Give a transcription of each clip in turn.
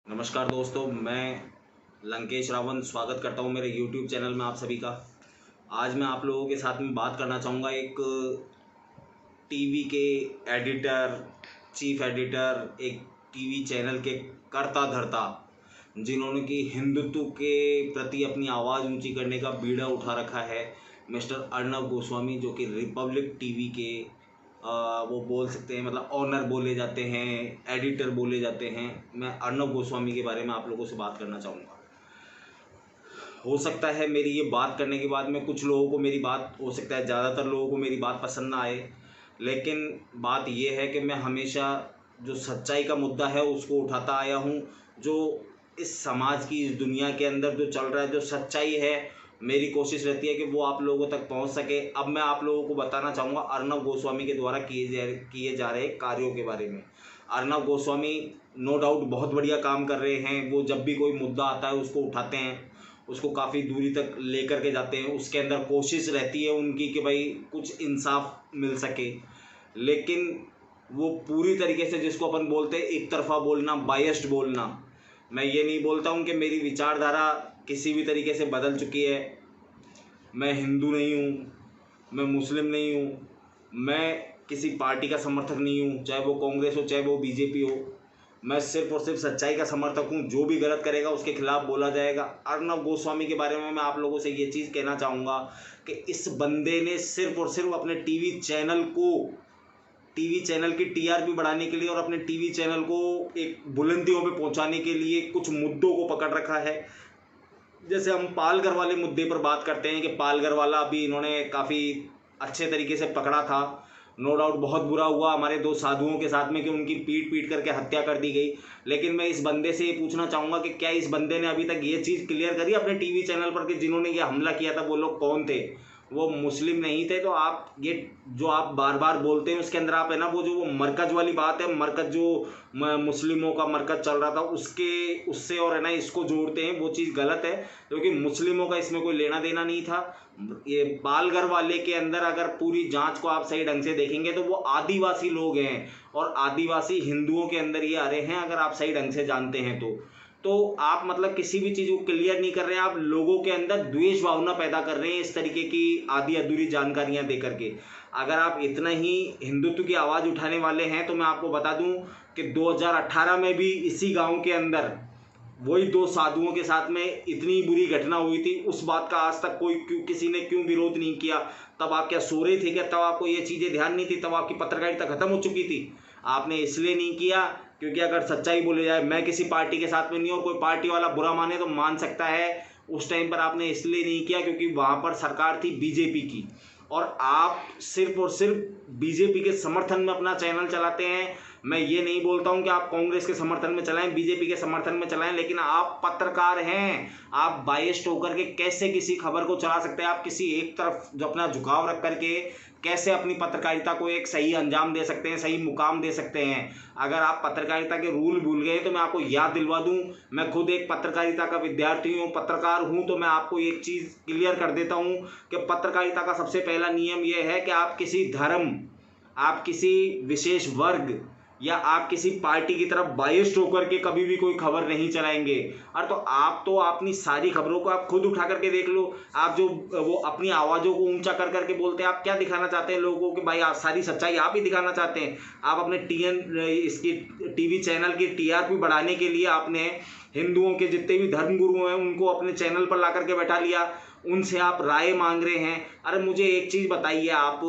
नमस्कार दोस्तों, मैं लंकेश रावण स्वागत करता हूं मेरे YouTube चैनल में आप सभी का। आज मैं आप लोगों के साथ में बात करना चाहूँगा एक टीवी के एडिटर, चीफ एडिटर, एक टीवी चैनल के कर्ता धर्ता, जिन्होंने कि हिंदुत्व के प्रति अपनी आवाज़ ऊंची करने का बीड़ा उठा रखा है, मिस्टर अर्नब गोस्वामी, जो कि रिपब्लिक टीवी के वो बोल सकते हैं, मतलब ऑनर बोले जाते हैं, एडिटर बोले जाते हैं। मैं अर्नब गोस्वामी के बारे में आप लोगों से बात करना चाहूँगा। हो सकता है मेरी ये बात करने के बाद में कुछ लोगों को मेरी बात, हो सकता है ज़्यादातर लोगों को मेरी बात पसंद ना आए, लेकिन बात ये है कि मैं हमेशा जो सच्चाई का मुद्दा है उसको उठाता आया हूँ। जो इस समाज की, इस दुनिया के अंदर जो चल रहा है, जो सच्चाई है, मेरी कोशिश रहती है कि वो आप लोगों तक पहुंच सके। अब मैं आप लोगों को बताना चाहूँगा अर्नब गोस्वामी के द्वारा किए जा रहे कार्यों के बारे में। अर्नब गोस्वामी नो डाउट बहुत बढ़िया काम कर रहे हैं। वो जब भी कोई मुद्दा आता है उसको उठाते हैं, उसको काफ़ी दूरी तक लेकर के जाते हैं। उसके अंदर कोशिश रहती है उनकी कि भाई कुछ इंसाफ मिल सके, लेकिन वो पूरी तरीके से, जिसको अपन बोलते हैं एक तरफा बोलना, बायस्ड बोलना। मैं ये नहीं बोलता हूँ कि मेरी विचारधारा किसी भी तरीके से बदल चुकी है। मैं हिंदू नहीं हूँ, मैं मुस्लिम नहीं हूँ, मैं किसी पार्टी का समर्थक नहीं हूँ, चाहे वो कांग्रेस हो चाहे वो बीजेपी हो। मैं सिर्फ और सिर्फ सच्चाई का समर्थक हूँ। जो भी गलत करेगा उसके खिलाफ बोला जाएगा। अर्नब गोस्वामी के बारे में मैं आप लोगों से ये चीज़ कहना चाहूँगा कि इस बंदे ने सिर्फ और सिर्फ अपने टीवी चैनल की टीआरपी बढ़ाने के लिए और अपने टीवी चैनल को एक बुलंदियों पे पहुंचाने के लिए कुछ मुद्दों को पकड़ रखा है। जैसे हम पालघर वाले मुद्दे पर बात करते हैं कि पालघर वाला अभी इन्होंने काफ़ी अच्छे तरीके से पकड़ा था। नो डाउट बहुत बुरा हुआ हमारे दो साधुओं के साथ में कि उनकी पीट पीट करके हत्या कर दी गई। लेकिन मैं इस बंदे से ये पूछना चाहूँगा कि क्या इस बंदे ने अभी तक ये चीज़ क्लियर करी अपने टीवी चैनल पर कि जिन्होंने ये हमला किया था वो लोग कौन थे? वो मुस्लिम नहीं थे। तो आप ये जो आप बार बार बोलते हैं उसके अंदर आप है ना, वो जो वो मरकज वाली बात है, मरकज जो मुस्लिमों का मरकज चल रहा था उससे और है ना इसको जोड़ते हैं, वो चीज़ गलत है, क्योंकि मुस्लिमों का इसमें कोई लेना देना नहीं था। ये पालघर वाले के अंदर अगर पूरी जांच को आप सही ढंग से देखेंगे तो वो आदिवासी लोग हैं और आदिवासी हिंदुओं के अंदर ये आ रहे हैं, अगर आप सही ढंग से जानते हैं तो आप मतलब किसी भी चीज़ को क्लियर नहीं कर रहे हैं, आप लोगों के अंदर द्वेष भावना पैदा कर रहे हैं इस तरीके की आधी अधूरी जानकारियां दे करके। अगर आप इतना ही हिंदुत्व की आवाज़ उठाने वाले हैं तो मैं आपको बता दूं कि 2018 में भी इसी गांव के अंदर वही दो साधुओं के साथ में इतनी बुरी घटना हुई थी। उस बात का आज तक किसी ने क्यों विरोध नहीं किया? तब आप क्या सो रहे थे क्या? तब आपको ये चीज़ें ध्यान नहीं थी? तब आपकी पत्रकारिता खत्म हो चुकी थी? आपने इसलिए नहीं किया क्योंकि अगर सच्चाई बोले जाए, मैं किसी पार्टी के साथ में नहीं हूँ, कोई पार्टी वाला बुरा माने तो मान सकता है। उस टाइम पर आपने इसलिए नहीं किया क्योंकि वहाँ पर सरकार थी बीजेपी की और आप सिर्फ और सिर्फ बीजेपी के समर्थन में अपना चैनल चलाते हैं। मैं ये नहीं बोलता हूं कि आप कांग्रेस के समर्थन में चलाएं, बीजेपी के समर्थन में चलाएं, लेकिन आप पत्रकार हैं। आप बायस्ड होकर के कैसे किसी खबर को चला सकते हैं? आप किसी एक तरफ जो अपना झुकाव रख करके कैसे अपनी पत्रकारिता को एक सही अंजाम दे सकते हैं, सही मुकाम दे सकते हैं? अगर आप पत्रकारिता के रूल भूल गए तो मैं आपको याद दिलवा दूं, मैं खुद एक पत्रकारिता का विद्यार्थी हूं, पत्रकार हूं, तो मैं आपको एक चीज़ क्लियर कर देता हूं कि पत्रकारिता का सबसे पहला नियम यह है कि आप किसी धर्म, आप किसी विशेष वर्ग या आप किसी पार्टी की तरफ बायस्ड होकर के कभी भी कोई खबर नहीं चलाएंगे। और तो अपनी सारी खबरों को आप खुद उठा करके देख लो। आप जो वो अपनी आवाज़ों को ऊंचा कर करके बोलते हैं, आप क्या दिखाना चाहते हैं लोगों को कि भाई आप सारी सच्चाई आप ही दिखाना चाहते हैं? आप अपने इसकी टीवी चैनल की टीआरपी बढ़ाने के लिए आपने हिंदुओं के जितने भी धर्मगुरु हैं उनको अपने चैनल पर ला करके बैठा लिया, उनसे आप राय मांग रहे हैं। अरे मुझे एक चीज़ बताइए आप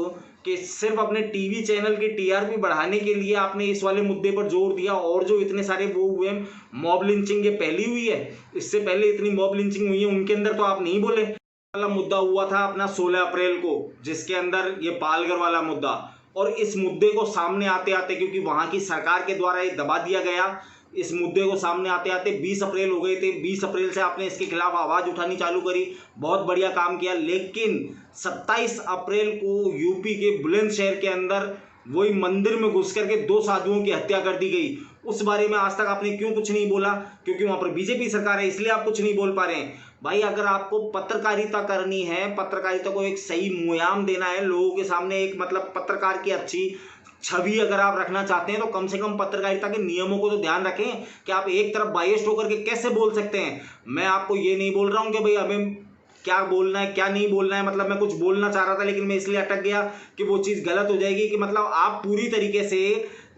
कि सिर्फ अपने टीवी चैनल की टीआरपी बढ़ाने के लिए आपने इस वाले मुद्दे पर जोर दिया, और जो इतने सारे वो हुए मॉब लिंचिंग, ये पहली हुई है? इससे पहले इतनी मॉब लिंचिंग हुई है, उनके अंदर तो आप नहीं बोले। वाला मुद्दा हुआ था अपना 16 अप्रैल को, जिसके अंदर ये पालघर वाला मुद्दा, और इस मुद्दे को सामने आते आते, क्योंकि वहां की सरकार के द्वारा ये दबा दिया गया, इस मुद्दे को सामने आते आते 20 अप्रैल हो गए थे। 20 अप्रैल से आपने इसके खिलाफ आवाज़ उठानी चालू करी, बहुत बढ़िया काम किया। लेकिन 27 अप्रैल को यूपी के बुलंदशहर के अंदर वही मंदिर में घुस करके दो साधुओं की हत्या कर दी गई। उस बारे में आज तक आपने क्यों कुछ नहीं बोला? क्योंकि वहाँ पर बीजेपी सरकार है, इसलिए आप कुछ नहीं बोल पा रहे हैं। भाई अगर आपको पत्रकारिता करनी है, पत्रकारिता को एक सही मुयाम देना है, लोगों के सामने एक मतलब पत्रकार की अच्छी छवि अगर आप रखना चाहते हैं तो कम से कम पत्रकारिता के नियमों को तो ध्यान रखें कि आप एक तरफ बायस्ड होकर के कैसे बोल सकते हैं। मैं आपको ये नहीं बोल रहा हूं कि भाई हमें क्या बोलना है क्या नहीं बोलना है, मतलब मैं कुछ बोलना चाह रहा था लेकिन मैं इसलिए अटक गया कि वो चीज़ गलत हो जाएगी, कि मतलब आप पूरी तरीके से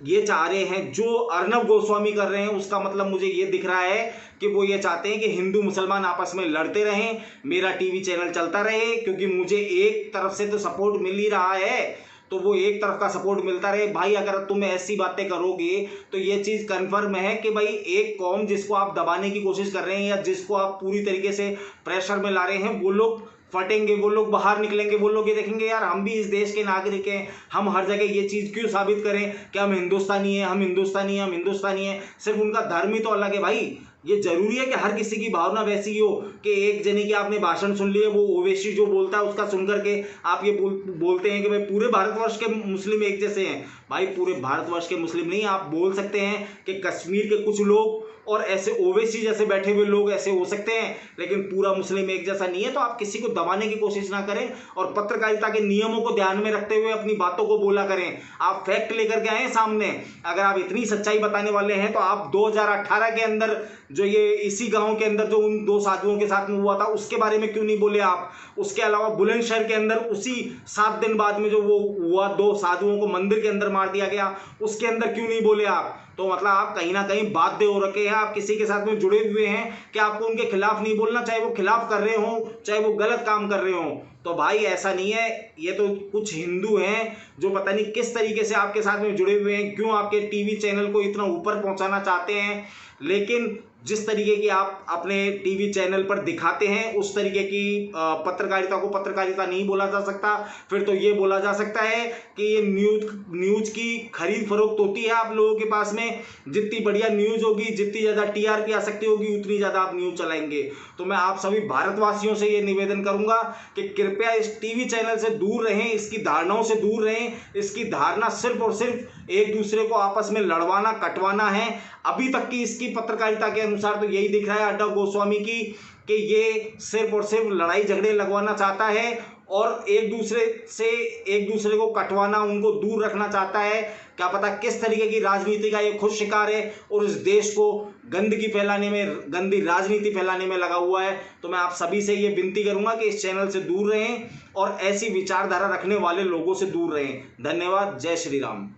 ये चाह रहे हैं जो अर्नब गोस्वामी कर रहे हैं, उसका मतलब मुझे ये दिख रहा है कि वो ये चाहते हैं कि हिंदू मुसलमान आपस में लड़ते रहें, मेरा टीवी चैनल चलता रहे, क्योंकि मुझे एक तरफ से तो सपोर्ट मिल ही रहा है, तो वो एक तरफ का सपोर्ट मिलता रहे। भाई अगर तुम ऐसी बातें करोगे तो ये चीज़ कन्फर्म है कि भाई एक कौम जिसको आप दबाने की कोशिश कर रहे हैं या जिसको आप पूरी तरीके से प्रेशर में ला रहे हैं, वो लोग फटेंगे, वो लोग बाहर निकलेंगे, वो लोग ये देखेंगे यार हम भी इस देश के नागरिक हैं, हम हर जगह ये चीज़ क्यों साबित करें कि हम हिंदुस्तानी हैं, हम हिंदुस्तानी हैं, हम हिंदुस्तानी हैं, सिर्फ उनका धर्म ही तो अलग है। भाई ये जरूरी है कि हर किसी की भावना वैसी हो कि एक जने की आपने भाषण सुन लिए, वो ओवैसी जो बोलता है उसका सुन करके आप ये बोलते हैं कि भाई पूरे भारतवर्ष के मुस्लिम एक जैसे हैं। भाई पूरे भारतवर्ष के मुस्लिम नहीं, आप बोल सकते हैं कि कश्मीर के कुछ लोग और ऐसे ओवैसी जैसे बैठे हुए लोग ऐसे हो सकते हैं, लेकिन पूरा मुस्लिम एक जैसा नहीं है। तो आप किसी को दबाने की कोशिश ना करें और पत्रकारिता के नियमों को ध्यान में रखते हुए अपनी बातों को बोला करें। आप फैक्ट लेकर के आए सामने, अगर आप इतनी सच्चाई बताने वाले हैं तो आप 2018 के अंदर जो ये इसी गांव के अंदर जो उन 2 साधुओं के साथ में हुआ था उसके बारे में क्यों नहीं बोले आप? उसके अलावा बुलंदशहर के अंदर उसी 7 दिन बाद में जो वो हुआ, 2 साधुओं को मंदिर के अंदर मार दिया गया, उसके अंदर क्यों नहीं बोले आप? तो मतलब आप कहीं ना कहीं बाध्य हो रखे हैं, आप किसी के साथ में जुड़े हुए हैं कि आपको उनके खिलाफ नहीं बोलना, चाहे वो खिलाफ कर रहे हो चाहे वो गलत काम कर रहे हो। तो भाई ऐसा नहीं है, ये तो कुछ हिंदू हैं जो पता नहीं किस तरीके से आपके साथ में जुड़े हुए हैं, क्यों आपके टीवी चैनल को इतना ऊपर पहुंचाना चाहते हैं, लेकिन जिस तरीके की आप अपने टीवी चैनल पर दिखाते हैं उस तरीके की पत्रकारिता को पत्रकारिता नहीं बोला जा सकता। फिर तो ये बोला जा सकता है कि ये न्यूज की खरीद फरोख्त होती है आप लोगों के पास में, जितनी बढ़िया न्यूज होगी, जितनी ज़्यादा टीआरपी आ सकती होगी, उतनी ज़्यादा आप न्यूज चलाएंगे। तो मैं आप सभी भारतवासियों से ये निवेदन करूंगा कि कृपया इस टीवी चैनल से दूर रहें, इसकी धारणाओं से दूर रहें। इसकी धारणा सिर्फ और सिर्फ एक दूसरे को आपस में लड़वाना कटवाना है। अभी तक की इसकी पत्रकारिता के अनुसार तो यही दिख रहा है अर्नब गोस्वामी की कि ये सिर्फ और सिर्फ लड़ाई झगड़े लगवाना चाहता है और एक दूसरे को कटवाना, उनको दूर रखना चाहता है। क्या पता किस तरीके की राजनीति का ये खुद शिकार है और इस देश को गंदगी फैलाने में, गंदी राजनीति फैलाने में लगा हुआ है। तो मैं आप सभी से ये विनती करूंगा कि इस चैनल से दूर रहें और ऐसी विचारधारा रखने वाले लोगों से दूर रहें। धन्यवाद। जय श्री राम।